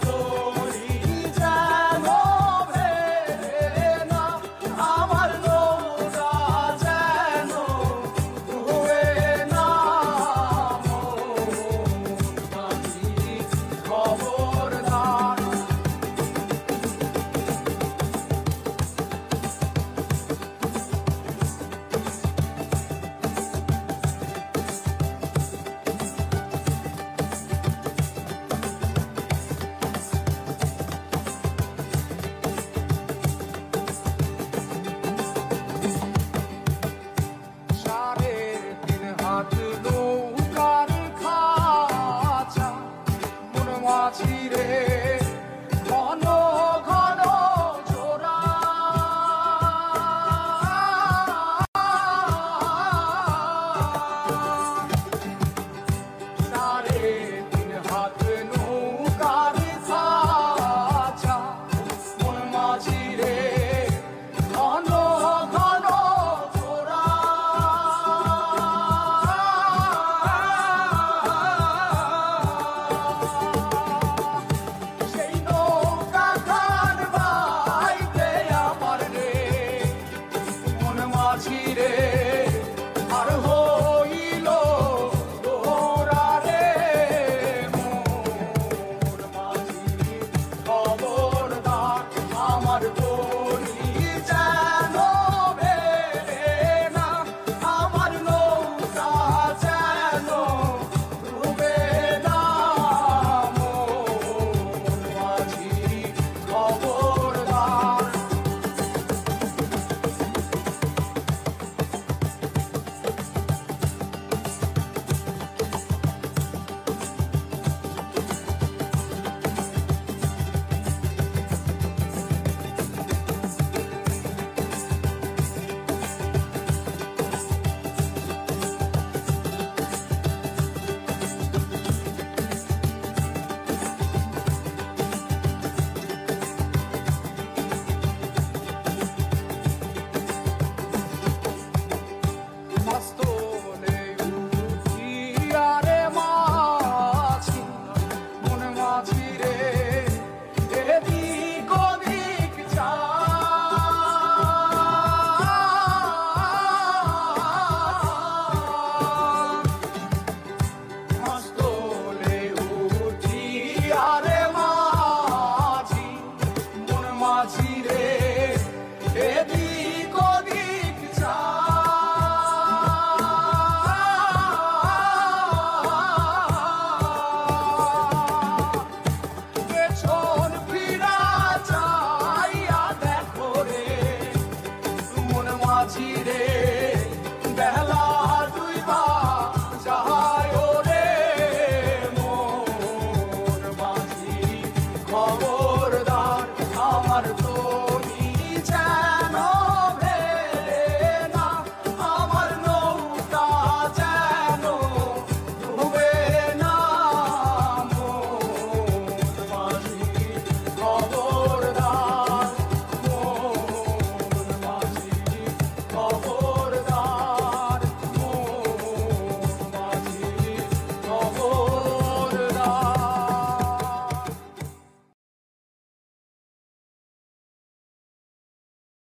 তরি যেন ভেড়ে না, আমার নৌকা যেন ডুবে না। মন মাঝি খবরদার। নৌকার খাঁচা মন মাঝি রে, ঘন ঘন জোড়া। সাড়ে তিন হাত নৌকার খাঁচা মন মাঝি রে, ঘন ঘন জোড়া। রে আর হইল গোরা রে, মন মাঝি খবরদার। আমার তরি যেন ভেড়ে না, আমার নৌকা যেন ডুবে না। মন মাঝি খবরদার। মাঝি রে এদিক ওদিক যা, পেছন ফিরা চাইয়া দেখো রে, মন মাঝি রে বেলা দুইবা যায় রে। মন মাঝি খবর